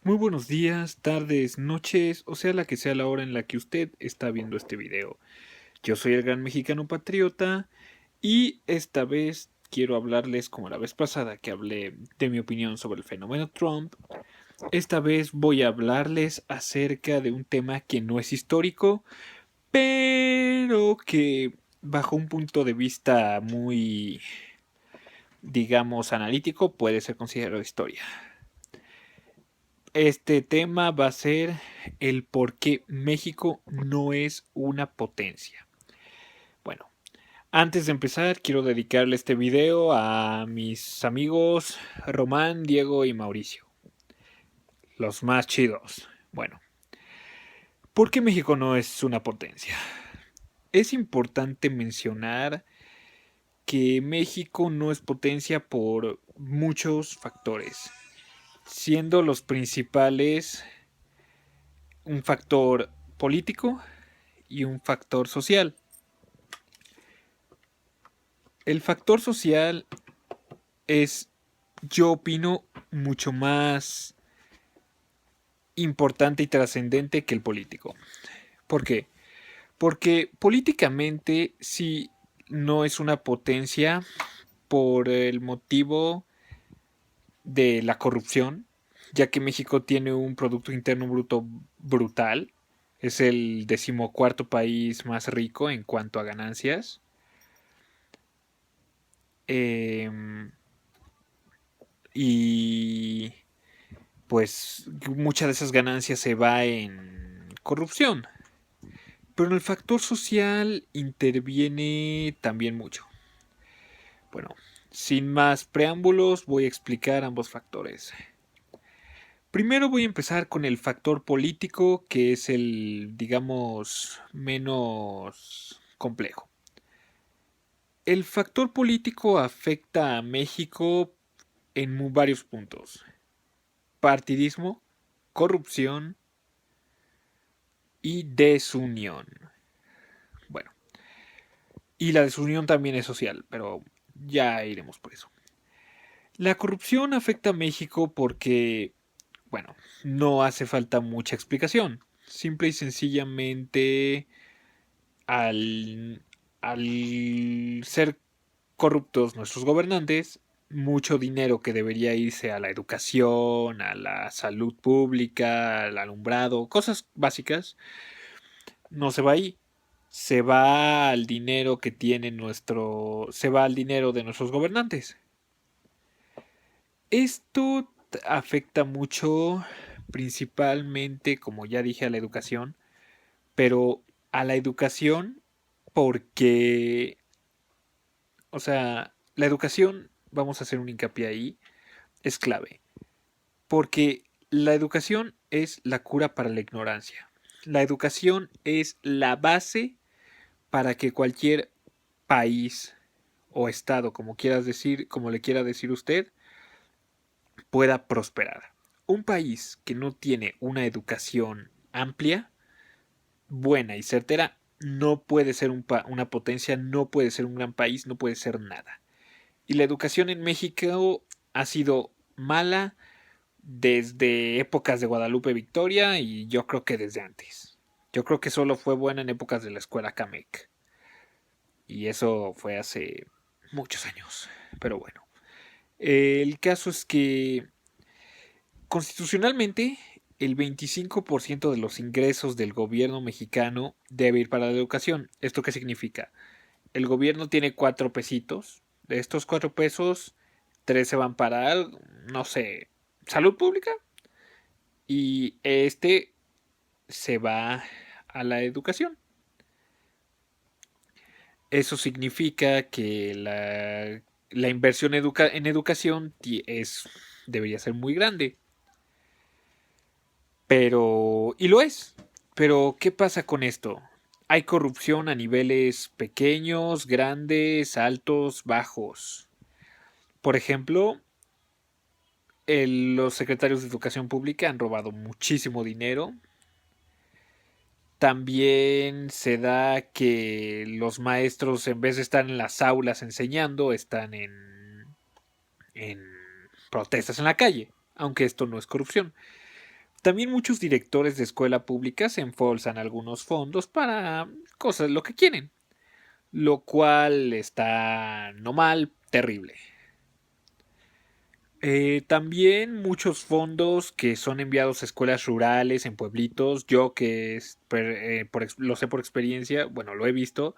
Muy buenos días, tardes, noches, o sea la hora en la que usted está viendo este video. Yo soy el gran mexicano patriota y esta vez quiero hablarles, como la vez pasada que hablé de mi opinión sobre el fenómeno Trump, esta vez voy a hablarles acerca de un tema que no es histórico, pero que bajo un punto de vista muy, digamos, analítico puede ser considerado historia. Este tema va a ser el por qué México no es una potencia. Bueno, antes de empezar quiero dedicarle este video a mis amigos Román, Diego y Mauricio, los más chidos. Bueno, ¿por qué México no es una potencia? Es importante mencionar que México no es potencia por muchos factores, siendo los principales un factor político y un factor social. El factor social es, yo opino, mucho más importante y trascendente que el político. ¿Por qué? Porque políticamente sí no es una potencia por el motivo de la corrupción, ya que México tiene un Producto Interno Bruto brutal. Es el 14º país más rico en cuanto a ganancias. Eh, y pues mucha de esas ganancias se va en corrupción. Pero en el factor social interviene también mucho. Bueno, sin más preámbulos voy a explicar ambos factores. Primero voy a empezar con el factor político, que es el, digamos, menos complejo. El factor político afecta a México en varios puntos. Partidismo, corrupción y desunión. Bueno, y la desunión también es social, pero ya iremos por eso. La corrupción afecta a México porque, bueno, no hace falta mucha explicación. Simple y sencillamente, al, al ser corruptos nuestros gobernantes, mucho dinero que debería irse a la educación, a la salud pública, al alumbrado, cosas básicas, no se va ahí. Se va al dinero que tiene se va al dinero de nuestros gobernantes. Esto afecta mucho, principalmente, como ya dije, a la educación, pero a la educación porque, o sea, la educación, vamos a hacer un hincapié ahí, es clave, porque la educación es la cura para la ignorancia. La educación es la base para que cualquier país o estado, como quieras decir, como le quiera decir usted, pueda prosperar. Un país que no tiene una educación amplia, buena y certera, no puede ser una potencia, no puede ser un gran país, no puede ser nada. Y la educación en México ha sido mala desde épocas de Guadalupe Victoria y yo creo que desde antes. Yo creo que solo fue buena en épocas de la escuela Camec. Y eso fue hace muchos años. Pero bueno. El caso es que constitucionalmente el 25% de los ingresos del gobierno mexicano debe ir para la educación. ¿Esto qué significa? El gobierno tiene 4 pesitos. De estos 4 pesos, 3 se van para, no sé, salud pública. Y este se va a la educación. Eso significa que la inversión en educación debería ser muy grande. Pero, y lo es. Pero, ¿qué pasa con esto? Hay corrupción a niveles pequeños, grandes, altos, bajos. Por ejemplo, los secretarios de educación pública han robado muchísimo dinero. También se da que los maestros, en vez de estar en las aulas enseñando, están en protestas en la calle, aunque esto no es corrupción. También muchos directores de escuela pública se embolsan algunos fondos para cosas, lo que quieren, lo cual está no mal, terrible. También muchos fondos que son enviados a escuelas rurales, en pueblitos. Yo que lo sé por experiencia, bueno, lo he visto,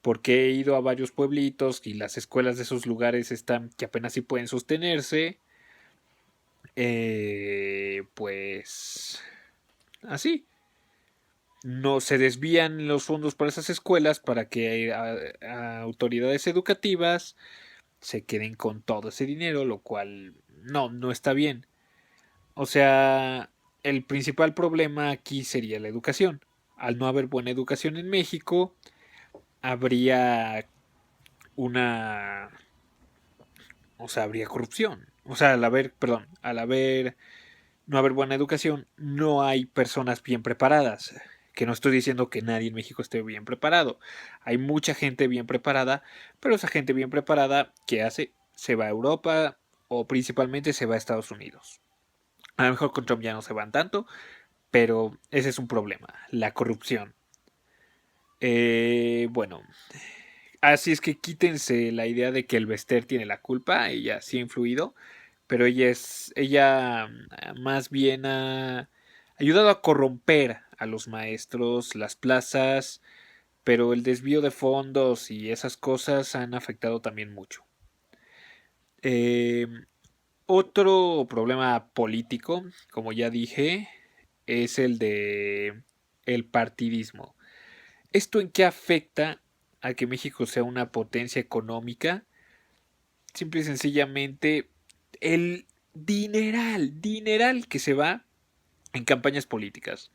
porque he ido a varios pueblitos y las escuelas de esos lugares están que apenas sí pueden sostenerse. Pues así. No se desvían los fondos para esas escuelas para que a autoridades educativas se queden con todo ese dinero, lo cual no está bien. O sea, el principal problema aquí sería la educación. Al no haber buena educación en México, habría una... O sea, habría corrupción. O sea, al haber no haber buena educación, no hay personas bien preparadas. Que no estoy diciendo que nadie en México esté bien preparado. Hay mucha gente bien preparada, pero esa gente bien preparada, ¿qué hace? Se va a Europa o principalmente se va a Estados Unidos. A lo mejor con Trump ya no se van tanto, pero ese es un problema, la corrupción. Bueno, así es que quítense la idea de que el Bester tiene la culpa, ella sí ha influido, pero ella más bien ha ayudado a corromper a los maestros, las plazas, pero el desvío de fondos y esas cosas han afectado también mucho. Eh, Otro problema político, como ya dije, es el de el partidismo. ¿Esto en qué afecta a que México sea una potencia económica? Simple y sencillamente el dineral que se va en campañas políticas.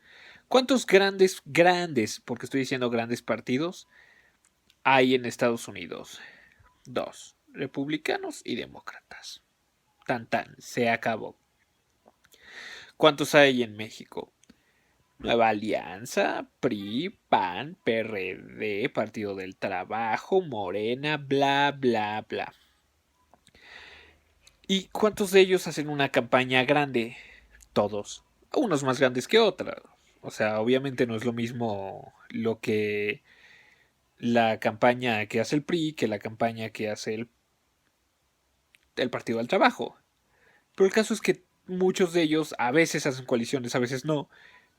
¿Cuántos grandes, porque estoy diciendo grandes partidos, hay en Estados Unidos? Dos, republicanos y demócratas. Tan tan, se acabó. ¿Cuántos hay en México? Nueva Alianza, PRI, PAN, PRD, Partido del Trabajo, Morena, bla, bla, bla. ¿Y cuántos de ellos hacen una campaña grande? Todos. Unos más grandes que otros. O sea, obviamente no es lo mismo lo que la campaña que hace el PRI que la campaña que hace el Partido del Trabajo. Pero el caso es que muchos de ellos a veces hacen coaliciones, a veces no,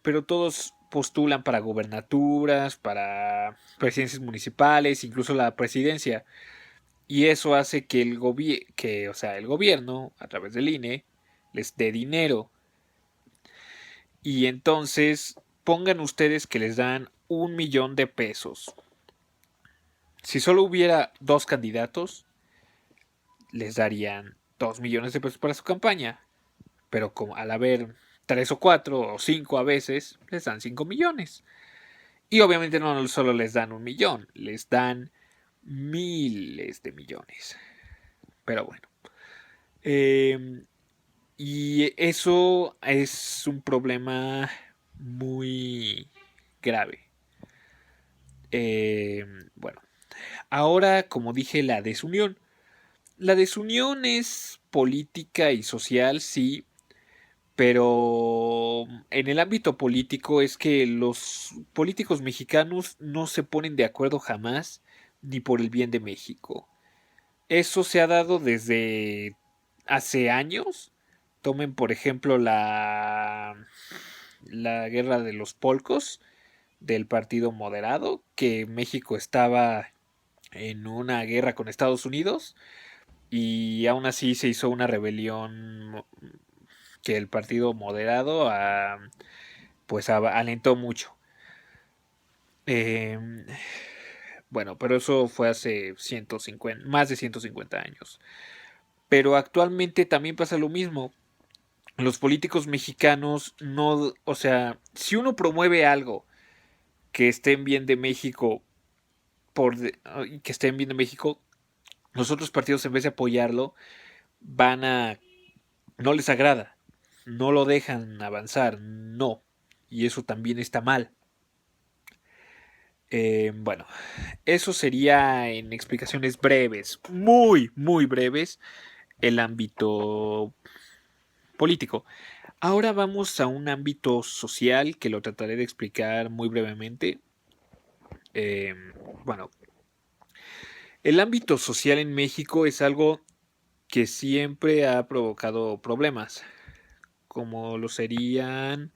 pero todos postulan para gobernaturas, para presidencias municipales, incluso la presidencia. Y eso hace que el gobierno, a través del INE, les dé dinero. Y entonces pongan ustedes que les dan 1 millón de pesos. Si solo hubiera dos candidatos, les darían 2 millones de pesos para su campaña. Pero como al haber tres o cuatro o cinco a veces, les dan 5 millones. Y obviamente no solo les dan 1 millón, les dan miles de millones. Pero bueno. Y eso es un problema muy grave. Bueno, ahora como dije, la desunión. La desunión es política y social, sí, pero en el ámbito político es que los políticos mexicanos no se ponen de acuerdo jamás ni por el bien de México. Eso se ha dado desde hace años. Tomen por ejemplo la guerra de los polcos del Partido Moderado, que México estaba en una guerra con Estados Unidos y aún así se hizo una rebelión que el Partido Moderado pues alentó mucho. Eh, bueno, pero eso fue hace más de 150 años. Pero actualmente también pasa lo mismo. Los políticos mexicanos no, o sea, si uno promueve algo que esté en bien de México, que esté en bien de México, los otros partidos en vez de apoyarlo, no les agrada, no lo dejan avanzar, no, y eso también está mal. Bueno, eso sería en explicaciones breves, muy, muy breves, el ámbito político. Ahora vamos a un ámbito social que lo trataré de explicar muy brevemente. Bueno, el ámbito social en México es algo que siempre ha provocado problemas, como lo serían,